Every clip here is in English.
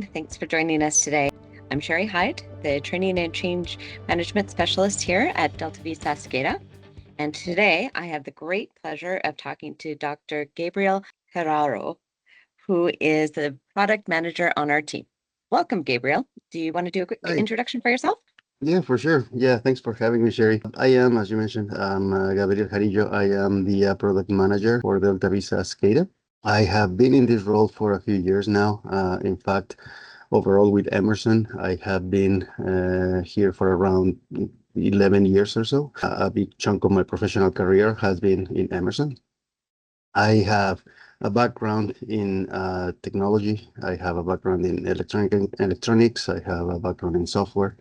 Thanks for joining us today. I'm Sherry Hyde, the Training and Change Management Specialist here at DeltaV SaaS SCADA. And today I have the great pleasure of talking to Dr. Gabriel Herrero, who is the product manager on our team. Welcome, Gabriel. Do you want to do a quick Hi. introduction for yourself? Yeah, for sure. Yeah, thanks for having me, Sherry. I am, as you mentioned, Gabriel Jarillo. I am the product manager for DeltaV SaaS SCADA. I have been in this role for a few years now. In fact, overall with Emerson, I have been here for around 11 years or so. A big chunk of my professional career has been in Emerson. I have a background in technology. I have a background in electronics. I have a background in software.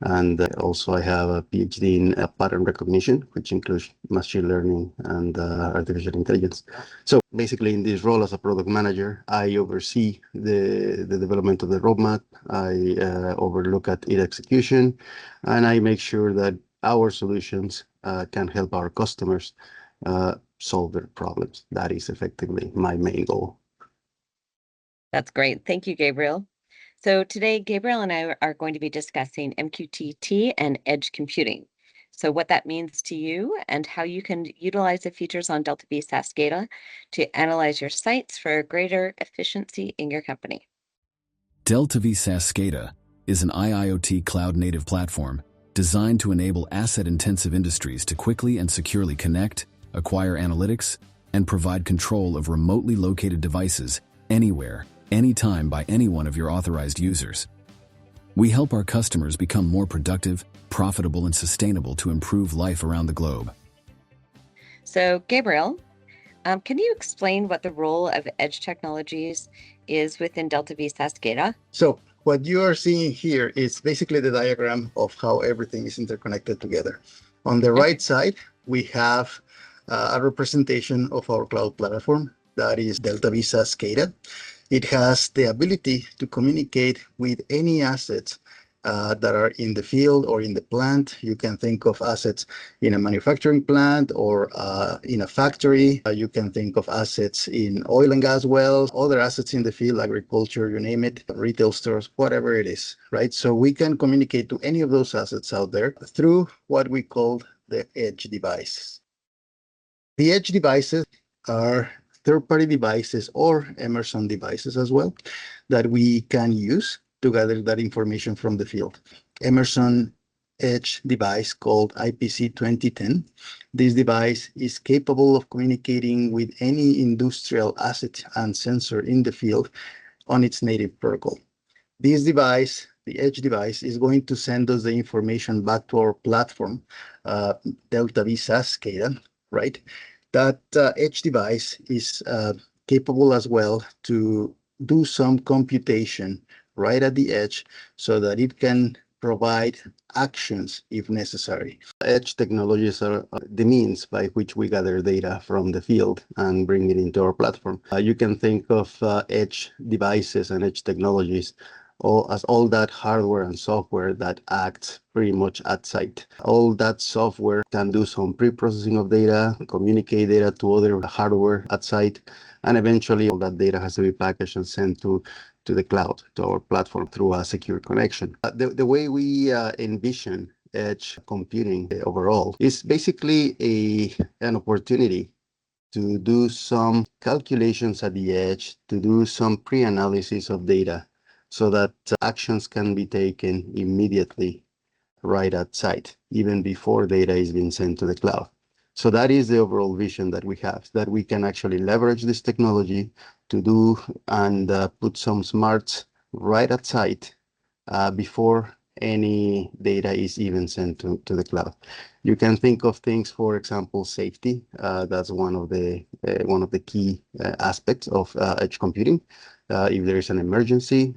And also I have a PhD in pattern recognition, which includes machine learning and artificial intelligence. So basically in this role as a product manager, I oversee the development of the roadmap. I overlook at its execution, and I make sure that our solutions can help our customers solve their problems. That is effectively my main goal. That's great. Thank you, Gabriel. So today, Gabriel and I are going to be discussing MQTT and edge computing. So what that means to you and how you can utilize the features on DeltaV SaaS SCADA to analyze your sites for greater efficiency in your company. DeltaV SaaS SCADA is an IIoT cloud-native platform designed to enable asset-intensive industries to quickly and securely connect, acquire analytics, and provide control of remotely located devices anywhere, anytime by any one of your authorized users. We help our customers become more productive, profitable, and sustainable to improve life around the globe. So, Gabriel, can you explain what the role of edge technologies is within DeltaV SaaS SCADA? So what you are seeing here is basically the diagram of how everything is interconnected together. On the right side, we have a representation of our cloud platform. That is DeltaV SaaS SCADA. It has the ability to communicate with any assets that are in the field or in the plant. You can think of assets in a manufacturing plant or in a factory. You can think of assets in oil and gas wells, other assets in the field, agriculture, you name it, retail stores, whatever it is, right? So we can communicate to any of those assets out there through what we call the edge devices. The edge devices are third-party devices or Emerson devices as well that we can use to gather that information from the field. Emerson edge device called IPC 2010. This device is capable of communicating with any industrial asset and sensor in the field on its native protocol. This device, the edge device, is going to send us the information back to our platform, DeltaV SaaS SCADA, right? That edge device is capable as well to do some computation right at the edge so that it can provide actions if necessary. Edge technologies are the means by which we gather data from the field and bring it into our platform. You can think of edge devices and edge technologies as all that hardware and software that acts pretty much at site. All that software can do some pre-processing of data, communicate data to other hardware at site, and eventually all that data has to be packaged and sent to the cloud, to our platform through a secure connection. The way we envision edge computing overall is basically an opportunity to do some calculations at the edge, to do some pre-analysis of data, so that actions can be taken immediately right at site, even before data is being sent to the cloud. So that is the overall vision that we have, that we can actually leverage this technology to do and put some smarts right at site before any data is even sent to the cloud. You can think of things, for example, safety. That's one of the key aspects of edge computing. If there is an emergency,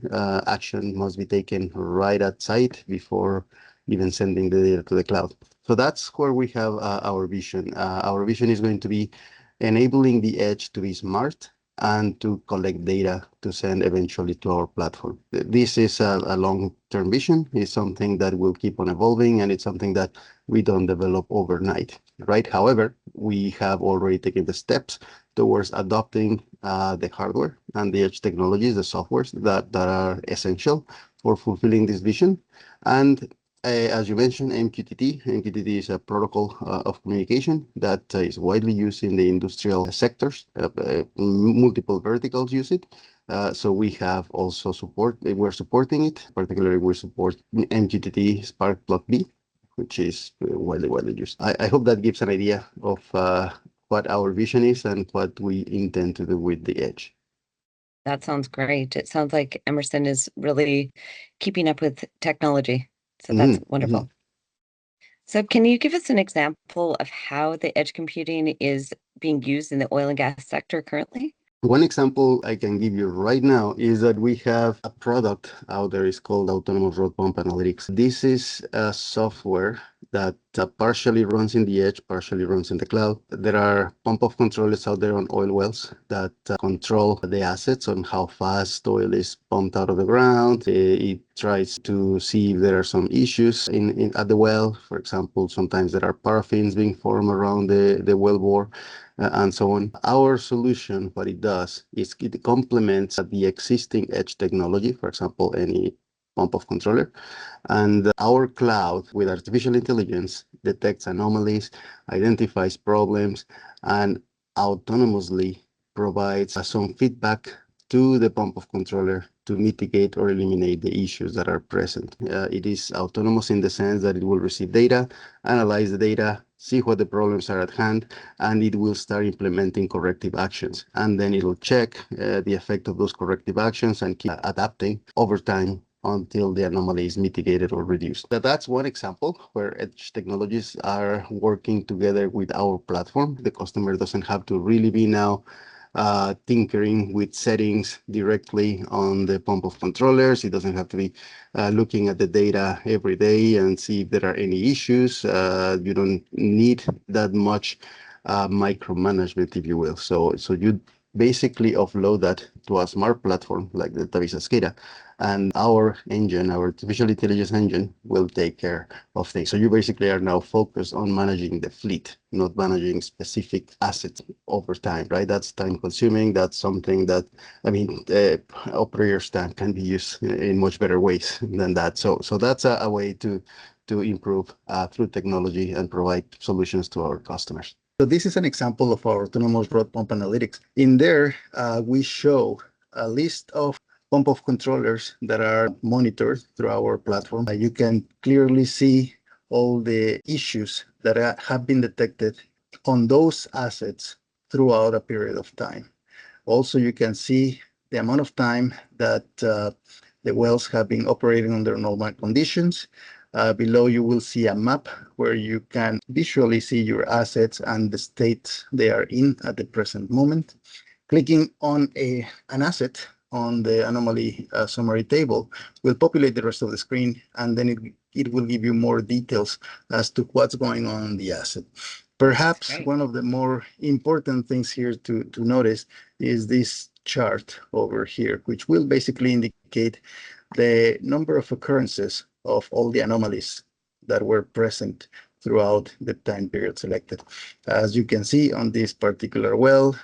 action must be taken right at site before even sending the data to the cloud. So that's where we have our vision. Our vision is going to be enabling the edge to be smart and to collect data to send eventually to our platform. This is a long-term vision. It's something that will keep on evolving, and it's something that we don't develop overnight, right? However, we have already taken the steps towards adopting the hardware and the edge technologies, the softwares that are essential for fulfilling this vision. And as you mentioned, MQTT is a protocol of communication that is widely used in the industrial sectors. Multiple verticals use it. So we have also we're supporting it. Particularly, we support MQTT Spark Plug B, which is widely used. I hope that gives an idea of what our vision is and what we intend to do with the edge. That sounds great. It sounds like Emerson is really keeping up with technology. So that's wonderful. So can you give us an example of how the edge computing is being used in the oil and gas sector currently? One example I can give you right now is that we have a product out there. It's called Autonomous Rod Pump Analytics. This is a software that partially runs in the edge, partially runs in the cloud. There are pump off controllers out there on oil wells that control the assets on how fast oil is pumped out of the ground. It tries to see if there are some issues at the well. For example, sometimes there are paraffins being formed around the well bore. And so on. Our solution, what it does is it complements the existing edge technology, for example, any pump off controller. And our cloud with artificial intelligence detects anomalies, identifies problems, and autonomously provides some feedback to the pump off controller to mitigate or eliminate the issues that are present. It is autonomous in the sense that it will receive data, analyze the data, see what the problems are at hand, and it will start implementing corrective actions. And then it'll check the effect of those corrective actions and keep adapting over time until the anomaly is mitigated or reduced. That's one example where edge technologies are working together with our platform. The customer doesn't have to really be now tinkering with settings directly on the pump of controllers. It doesn't have to be looking at the data every day and see if there are any issues. You don't need that much micromanagement, if you will. So you basically offload that to a smart platform like the DeltaV SaaS SCADA, and our engine, our artificial intelligence engine, will take care of things. So you basically are now focused on managing the fleet, not managing specific assets over time, right? That's time consuming. That's something that, operators can be used in much better ways than that. So that's a way to improve through technology and provide solutions to our customers. So this is an example of our autonomous rod pump analytics. In there, we show a list of pump off controllers that are monitored through our platform. You can clearly see all the issues that have been detected on those assets throughout a period of time. Also, you can see the amount of time that the wells have been operating under normal conditions. Below, you will see a map where you can visually see your assets and the state they are in at the present moment. Clicking on an asset on the anomaly summary table will populate the rest of the screen, and then it will give you more details as to what's going on in the asset. Perhaps one of the more important things here to notice is this chart over here, which will basically indicate the number of occurrences of all the anomalies that were present throughout the time period selected. As you can see on this particular well,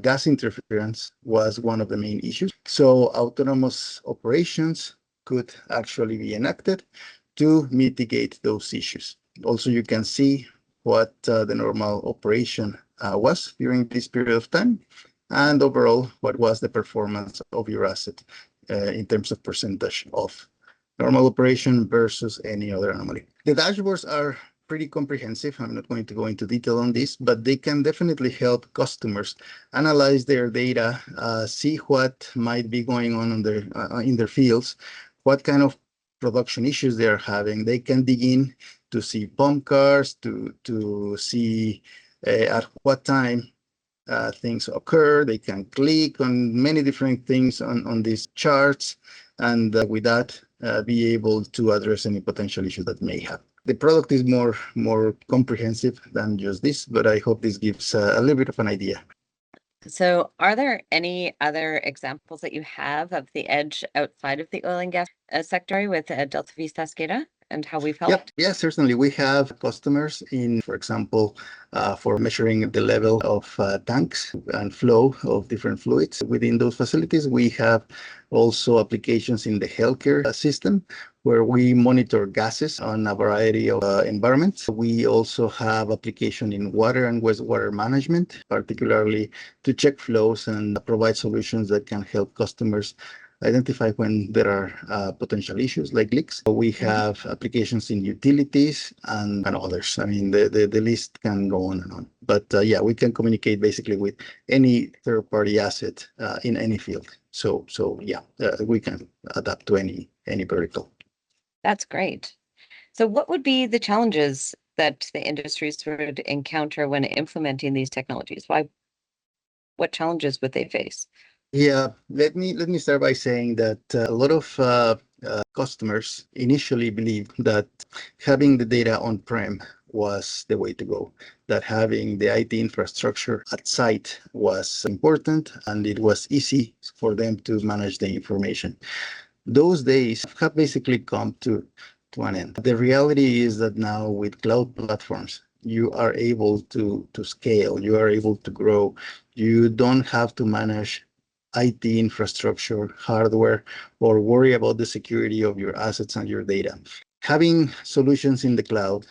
gas interference was one of the main issues. So autonomous operations could actually be enacted to mitigate those issues. Also, you can see what the normal operation was during this period of time, and overall, what was the performance of your asset in terms of percentage of normal operation versus any other anomaly. The dashboards are pretty comprehensive. I'm not going to go into detail on this, but they can definitely help customers analyze their data, see what might be going on in their fields, what kind of production issues they are having. They can dig in to see pump cars, to see at what time things occur. They can click on many different things on these charts, and with that, be able to address any potential issue that may have. The product is more comprehensive than just this, but I hope this gives a little bit of an idea. So are there any other examples that you have of the edge outside of the oil and gas sector with DeltaV SaaS SCADA? and how we've Yep. helped? Yeah, certainly. We have customers in, for example, for measuring the level of tanks and flow of different fluids within those facilities. We have also applications in the healthcare system where we monitor gases on a variety of environments. We also have application in water and wastewater management, particularly to check flows and provide solutions that can help customers identify when there are potential issues like leaks. We have applications in utilities and others. I mean, the list can go on and on. But yeah, we can communicate basically with any third-party asset in any field. So yeah, we can adapt to any vertical. That's great. So what would be the challenges that the industries would encounter when implementing these technologies? What challenges would they face? Yeah, let me start by saying that a lot of customers initially believed that having the data on-prem was the way to go, that having the IT infrastructure at site was important and it was easy for them to manage the information. Those days have basically come to an end. The reality is that now with cloud platforms, you are able to scale, you are able to grow. You don't have to manage IT infrastructure, hardware, or worry about the security of your assets and your data. Having solutions in the cloud,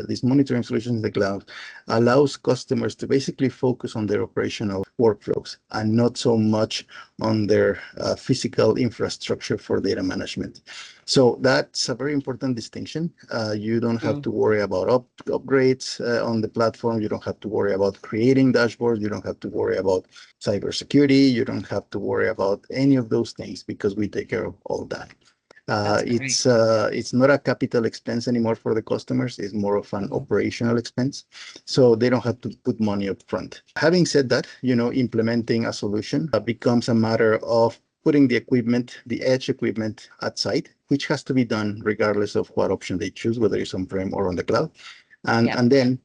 these monitoring solutions in the cloud, allows customers to basically focus on their operational workflows and not so much on their physical infrastructure for data management. So that's a very important distinction. You don't have to worry about upgrades on the platform. You don't have to worry about creating dashboards. You don't have to worry about cybersecurity. You don't have to worry about any of those things because we take care of all that. It's not a capital expense anymore for the customers. It's more of an operational expense. So they don't have to put money up front. Having said that, implementing a solution becomes a matter of putting the equipment, the edge equipment at site, which has to be done regardless of what option they choose, whether it's on-prem or on the cloud. And then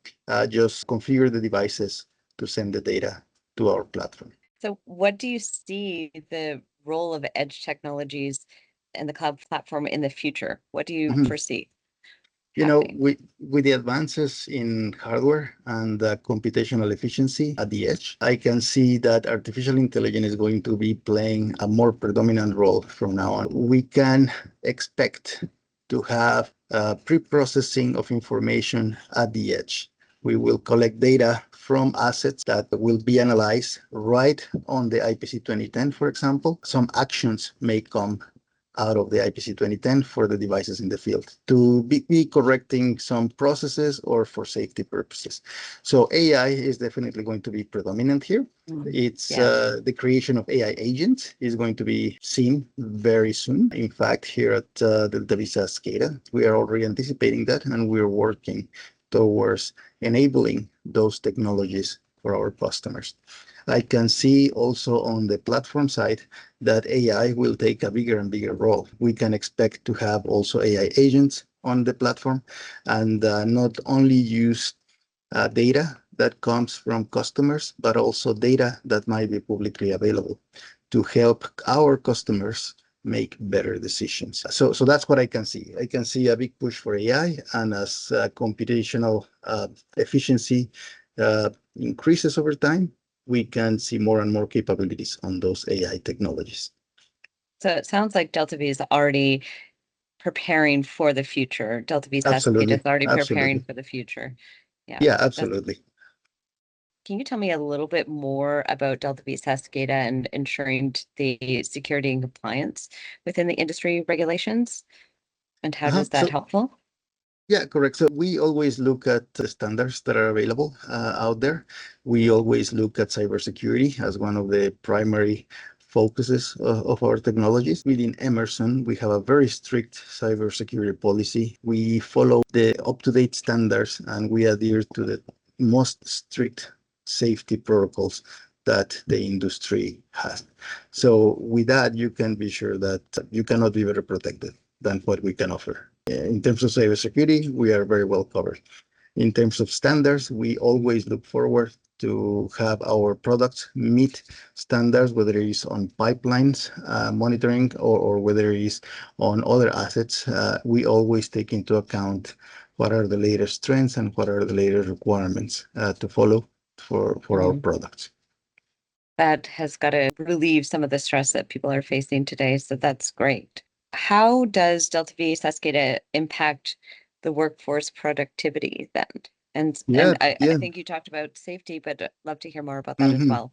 just configure the devices to send the data to our platform. So what do you see the role of edge technologies and the cloud platform in the future? What do you foresee happening? With the advances in hardware and computational efficiency at the edge, I can see that artificial intelligence is going to be playing a more predominant role from now on. We can expect to have pre-processing of information at the edge. We will collect data from assets that will be analyzed right on the IPC 2010, for example. Some actions may come out of the IPC 2010 for the devices in the field to be correcting some processes or for safety purposes. So AI is definitely going to be predominant here. It's the creation of AI agents is going to be seen very soon. In fact, here at DeltaV SaaS SCADA, we are already anticipating that, and we're working towards enabling those technologies for our customers. I can see also on the platform side that AI will take a bigger and bigger role. We can expect to have also AI agents on the platform and not only use data that comes from customers, but also data that might be publicly available to help our customers make better decisions. So that's what I can see. I can see a big push for AI, and as computational efficiency increases over time, we can see more and more capabilities on those AI technologies. So it sounds like DeltaV is already preparing for the future. DeltaV SaaS SCADA is already preparing for the future. Yeah, absolutely. Can you tell me a little bit more about DeltaV SaaS SCADA and ensuring the security and compliance within the industry regulations? And how does that helpful? Yeah, correct. So we always look at the standards that are available out there. We always look at cybersecurity as one of the primary focuses of our technologies. Within Emerson, we have a very strict cybersecurity policy. We follow the up-to-date standards and we adhere to the most strict safety protocols that the industry has. So with that, you can be sure that you cannot be better protected than what we can offer. In terms of cybersecurity, we are very well covered. In terms of standards, we always look forward to have our products meet standards, whether it is on pipelines monitoring or whether it is on other assets. We always take into account what are the latest trends and what are the latest requirements to follow for our products. That has got to relieve some of the stress that people are facing today. So that's great. How does DeltaV SaaS SCADA impact the workforce productivity then? And I think you talked about safety, but I'd love to hear more about that as well.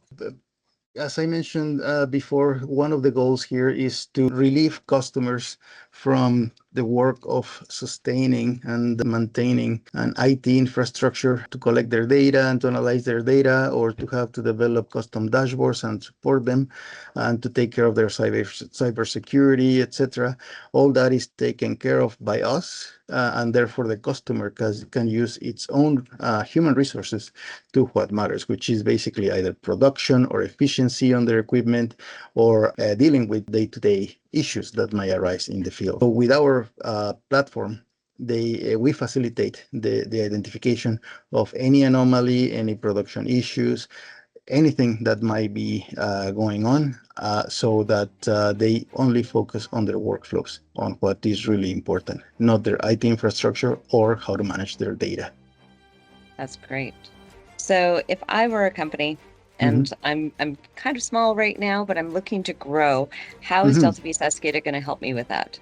As I mentioned before, one of the goals here is to relieve customers from the work of sustaining and maintaining an IT infrastructure to collect their data and to analyze their data, or to have to develop custom dashboards and support them, and to take care of their cybersecurity, etc. All that is taken care of by us, and therefore the customer can use its own human resources to what matters, which is basically either production or efficiency on their equipment, or dealing with day-to-day issues that might arise in the field. So with our platform, we facilitate the identification of any anomaly, any production issues, anything that might be going on, so that they only focus on their workflows, on what is really important, not their IT infrastructure or how to manage their data. That's great. So if I were a company, and I'm kind of small right now, but I'm looking to grow, how is DeltaV SaaS SCADA going to help me with that?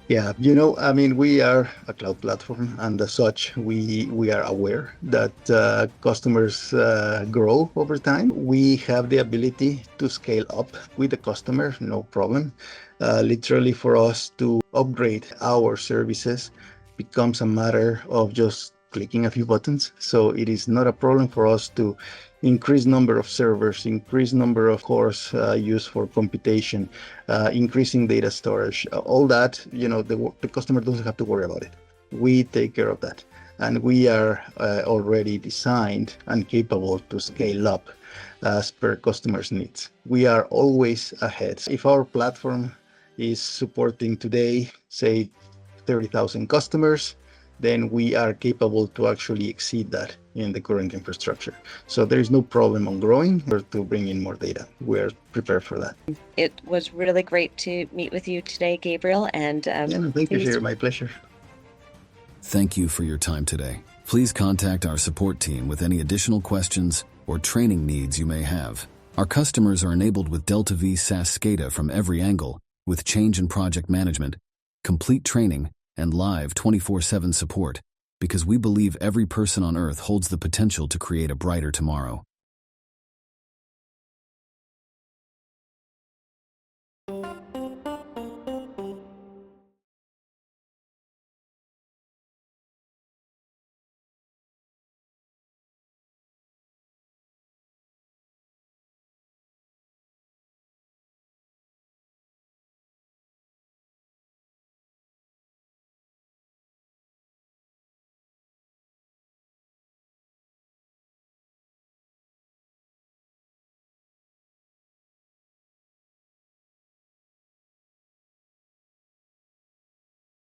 Yeah, we are a cloud platform, and as such, we are aware that customers grow over time. We have the ability to scale up with the customer, no problem. Literally, for us to upgrade our services becomes a matter of just clicking a few buttons. So it is not a problem for us to increase number of servers, increase number of cores used for computation, increasing data storage, all that, the customer doesn't have to worry about it. We take care of that. And we are already designed and capable to scale up as per customers' needs. We are always ahead. If our platform is supporting today, say 30,000 customers, then we are capable to actually exceed that in the current infrastructure. So there is no problem on growing or to bring in more data. We're prepared for that. It was really great to meet with you today, Gabriel. And thank you, Sherry. My pleasure. Thank you for your time today. Please contact our support team with any additional questions or training needs you may have. Our customers are enabled with DeltaV SaaS SCADA from every angle, with change and project management, complete training, and live 24/7 support, because we believe every person on Earth holds the potential to create a brighter tomorrow.